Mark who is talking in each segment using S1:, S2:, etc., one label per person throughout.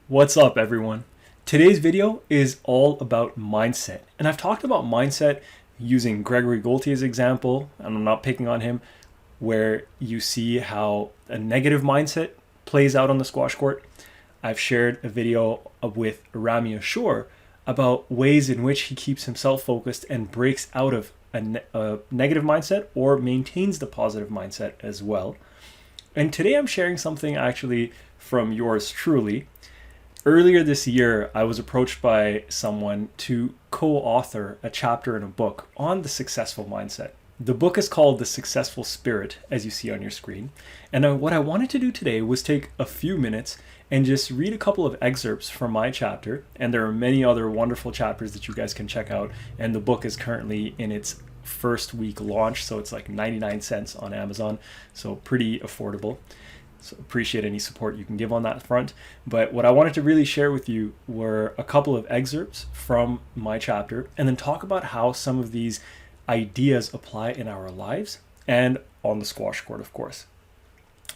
S1: What's up, everyone? Today's video is all about mindset. And I've talked about mindset using Gregory Gaultier's example, and I'm not picking on him, where you see how a negative mindset plays out on the squash court. I've shared a video with Rami Ashur about ways in which he keeps himself focused and breaks out of a negative mindset or maintains the positive mindset as well. And today I'm sharing something actually from yours truly. Earlier this year, I was approached by someone to co-author a chapter in a book on the successful mindset. The book is called The Successful Spirit, as you see on your screen. And what I wanted to do today was take a few minutes and just read a couple of excerpts from my chapter. And there are many other wonderful chapters that you guys can check out. And the book is currently in its first week launch, so it's like 99 cents on Amazon, so pretty affordable. So appreciate any support you can give on that front. But what I wanted to really share with you were a couple of excerpts from my chapter, and then talk about how some of these ideas apply in our lives and on the squash court, of course.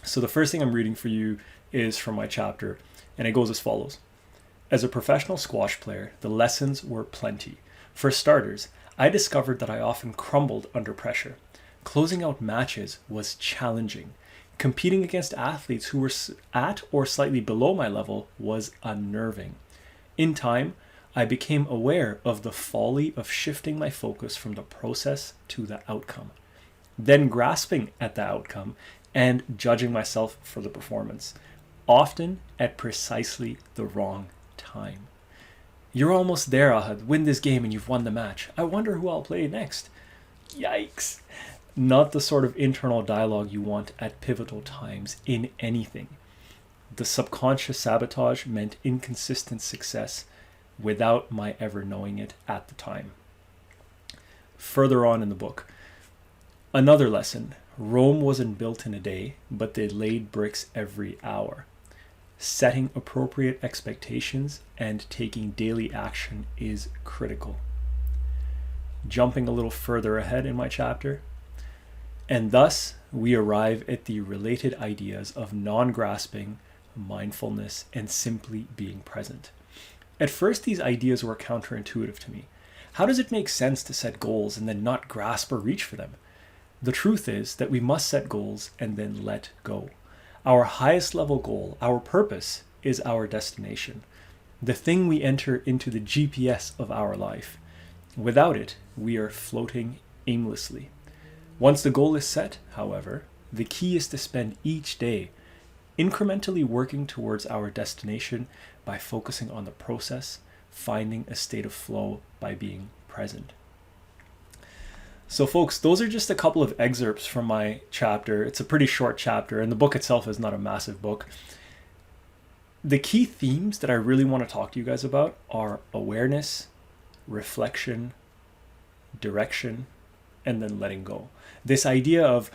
S1: So the first thing I'm reading for you is from my chapter, and it goes as follows. As a professional squash player, the lessons were plenty. For starters, I discovered that I often crumbled under pressure. Closing out matches was challenging. Competing against athletes who were at or slightly below my level was unnerving. In time, I became aware of the folly of shifting my focus from the process to the outcome, then grasping at the outcome and judging myself for the performance, often at precisely the wrong time. You're almost there, Ahad. Win this game and you've won the match. I wonder who I'll play next. Yikes. Not the sort of internal dialogue you want at pivotal times in anything. The subconscious sabotage meant inconsistent success without my ever knowing it at the time. Further on in the book, another lesson. Rome wasn't built in a day, but they laid bricks every hour. Setting appropriate expectations and taking daily action is critical. Jumping a little further ahead in my chapter, and thus we arrive at the related ideas of non-grasping, mindfulness, and simply being present. At first, these ideas were counterintuitive to me. How does it make sense to set goals and then not grasp or reach for them? The truth is that we must set goals and then let go. Our highest level goal, our purpose, is our destination, the thing we enter into the GPS of our life. Without it, we are floating aimlessly. Once the goal is set, however, the key is to spend each day incrementally working towards our destination by focusing on the process, finding a state of flow by being present. So folks, those are just a couple of excerpts from my chapter. It's a pretty short chapter, and the book itself is not a massive book. The key themes that I really want to talk to you guys about are awareness, reflection, direction, and then letting go. This idea of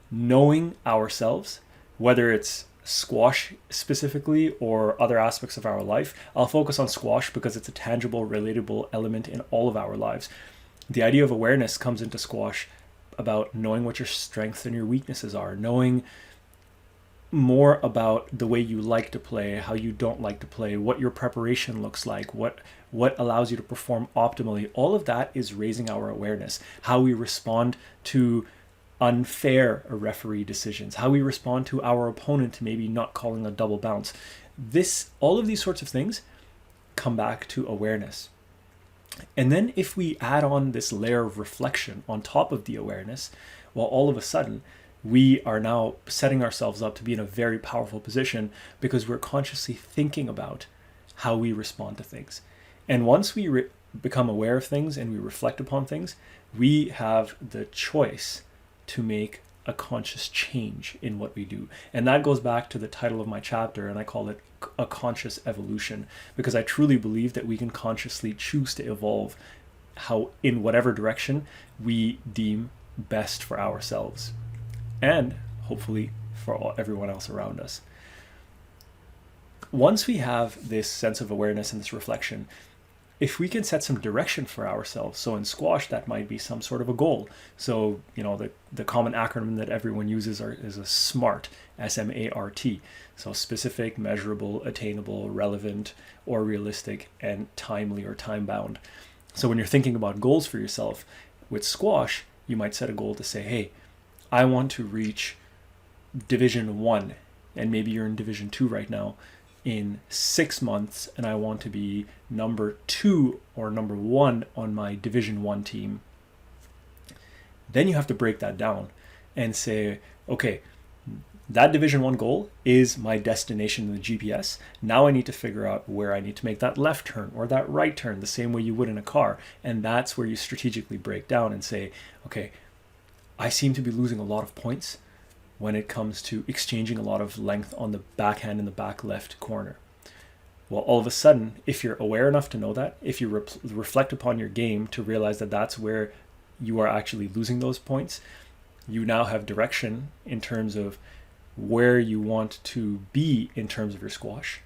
S1: knowing ourselves, whether it's squash specifically or other aspects of our life. I'll focus on squash because it's a tangible, relatable element in all of our lives. The idea of awareness comes into squash about knowing what your strengths and your weaknesses are, knowing more about the way you like to play, how you don't like to play, what your preparation looks like, what allows you to perform optimally. All of that is raising our awareness, how we respond to unfair referee decisions, how we respond to our opponent maybe not calling a double bounce. All of these sorts of things come back to awareness. And then if we add on this layer of reflection on top of the awareness, well, all of a sudden, we are now setting ourselves up to be in a very powerful position because we're consciously thinking about how we respond to things. And once we become aware of things and we reflect upon things, we have the choice to make a conscious change in what we do. And that goes back to the title of my chapter, and I call it A Conscious Evolution, because I truly believe that we can consciously choose to evolve in whatever direction we deem best for ourselves and hopefully for everyone else around us. Once we have this sense of awareness and this reflection, if we can set some direction for ourselves, so in squash that might be some sort of a goal. So the common acronym that everyone uses is a SMART, SMART. So specific, measurable, attainable, relevant, or realistic, and timely or time bound. So when you're thinking about goals for yourself with squash, you might set a goal to say, hey, I want to reach Division 1, and maybe you're in Division 2 right now, in 6 months, and I want to be number 2 or number 1 on my Division 1 team. Then you have to break that down and say, okay, that Division 1 goal is my destination in the GPS. Now I need to figure out where I need to make that left turn or that right turn, the same way you would in a car. And that's where you strategically break down and say, okay, I seem to be losing a lot of points when it comes to exchanging a lot of length on the backhand in the back left corner. Well, all of a sudden, if you're aware enough to know that, if you reflect upon your game to realize that that's where you are actually losing those points, you now have direction in terms of where you want to be in terms of your squash.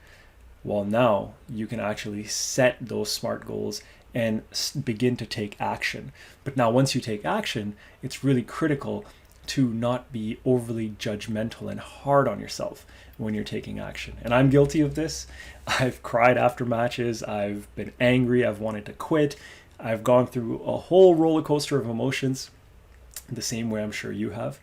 S1: Well, now you can actually set those SMART goals and begin to take action. But now once you take action, it's really critical to not be overly judgmental and hard on yourself when you're taking action. And I'm guilty of this. I've cried after matches. I've been angry. I've wanted to quit. I've gone through a whole roller coaster of emotions, the same way I'm sure you have.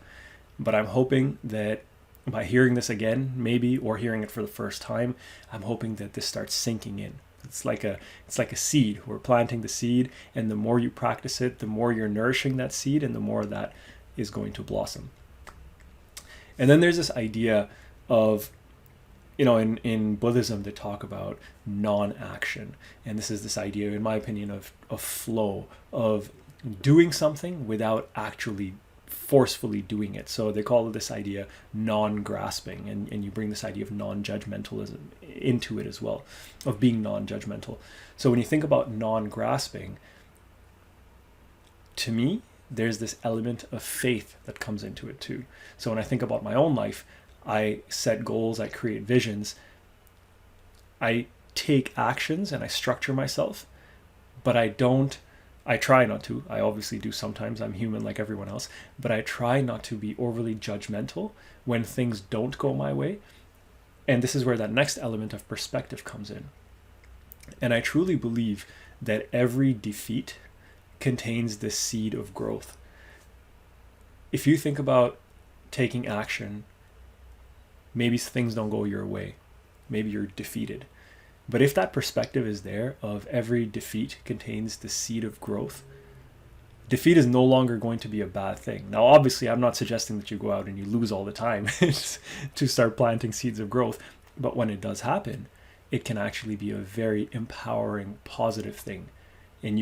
S1: But I'm hoping that by hearing this again, maybe, or hearing it for the first time, I'm hoping that this starts sinking in. It's like a seed. We're planting the seed, and the more you practice it, the more you're nourishing that seed, and the more that is going to blossom. And then there's this idea of, in Buddhism, they talk about non-action. And this is this idea, in my opinion, of flow, of doing something without actually forcefully doing it. So they call this idea non-grasping, and you bring this idea of non-judgmentalism into it as well, of being non-judgmental. So when you think about non-grasping, to me, there's this element of faith that comes into it too. So when I think about my own life, I set goals, I create visions, I take actions, and I structure myself, but I try not to. I obviously do sometimes. I'm human like everyone else, but I try not to be overly judgmental when things don't go my way. And this is where that next element of perspective comes in. And I truly believe that every defeat contains this seed of growth. If you think about taking action, maybe things don't go your way. Maybe you're defeated. But if that perspective is there of every defeat contains the seed of growth, defeat is no longer going to be a bad thing. Now, obviously, I'm not suggesting that you go out and you lose all the time to start planting seeds of growth. But when it does happen, it can actually be a very empowering, positive thing. And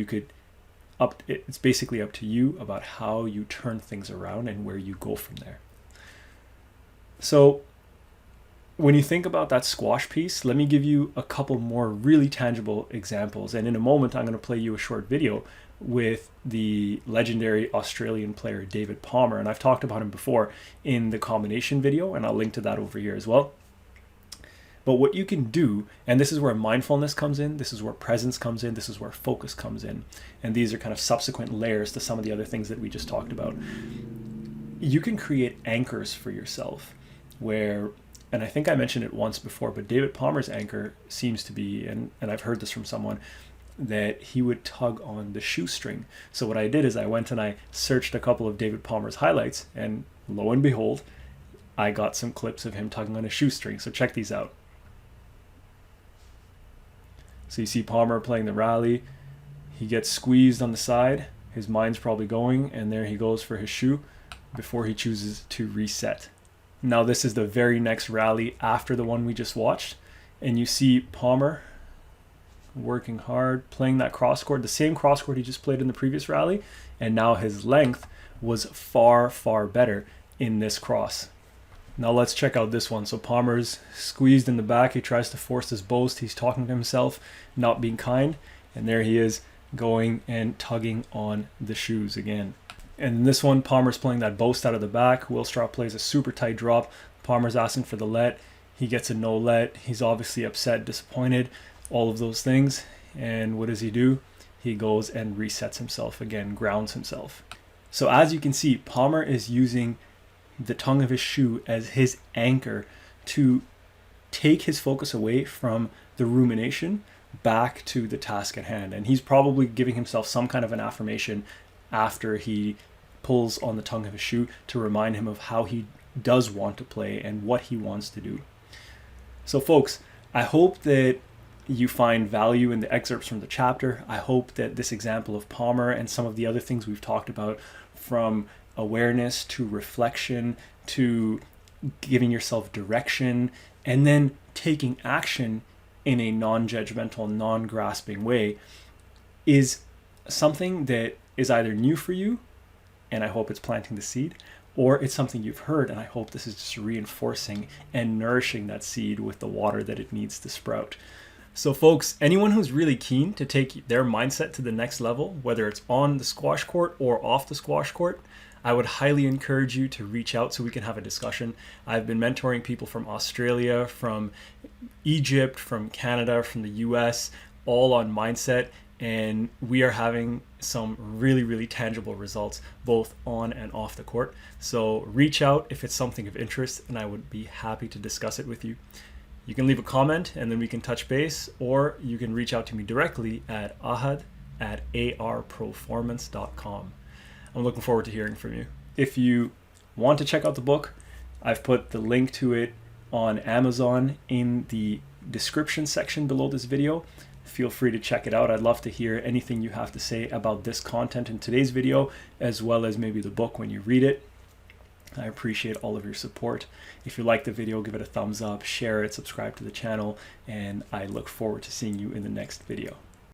S1: it's basically up to you about how you turn things around and where you go from there. So when you think about that squash piece, let me give you a couple more really tangible examples. And in a moment, I'm going to play you a short video with the legendary Australian player David Palmer. And I've talked about him before in the combination video, and I'll link to that over here as well. But what you can do, and this is where mindfulness comes in, this is where presence comes in, this is where focus comes in. And these are kind of subsequent layers to some of the other things that we just talked about. You can create anchors for yourself where, and I think I mentioned it once before, but David Palmer's anchor seems to be, and I've heard this from someone, that he would tug on the shoestring. So what I did is I went and I searched a couple of David Palmer's highlights, and lo and behold, I got some clips of him tugging on a shoestring. So check these out. So you see Palmer playing the rally. He gets squeezed on the side. His mind's probably going, and there he goes for his shoe before he chooses to reset. Now this is the very next rally after the one we just watched. And you see Palmer working hard, playing that cross court, the same cross court he just played in the previous rally. And now his length was far, far better in this cross. Now let's check out this one. So Palmer's squeezed in the back. He tries to force his boast. He's talking to himself, not being kind. And there he is going and tugging on the shoes again. And in this one, Palmer's playing that boast out of the back. Willstrop plays a super tight drop. Palmer's asking for the let. He gets a no let. He's obviously upset, disappointed, all of those things. And what does he do? He goes and resets himself again, grounds himself. So as you can see, Palmer is using the tongue of his shoe as his anchor to take his focus away from the rumination back to the task at hand. And he's probably giving himself some kind of an affirmation after he pulls on the tongue of his shoe to remind him of how he does want to play and what he wants to do. So folks, I hope that you find value in the excerpts from the chapter. I hope that this example of Palmer and some of the other things we've talked about, from awareness to reflection to giving yourself direction and then taking action in a non-judgmental, non-grasping way, is something that is either new for you, and I hope it's planting the seed, or it's something you've heard, and I hope this is just reinforcing and nourishing that seed with the water that it needs to sprout. So folks, anyone who's really keen to take their mindset to the next level, whether it's on the squash court or off the squash court, I would highly encourage you to reach out so we can have a discussion. I've been mentoring people from Australia, from Egypt, from Canada, from the US, all on mindset, and we are having some really, really tangible results both on and off the court. So reach out if it's something of interest, and I would be happy to discuss it with you. You can leave a comment and then we can touch base, or you can reach out to me directly at ahad@arproformance.com. I'm looking forward to hearing from you. If you want to check out the book, I've put the link to it on Amazon in the description section below this video. Feel free to check it out. I'd love to hear anything you have to say about this content in today's video, as well as maybe the book when you read it. I appreciate all of your support. If you like the video, give it a thumbs up, share it, subscribe to the channel, and I look forward to seeing you in the next video.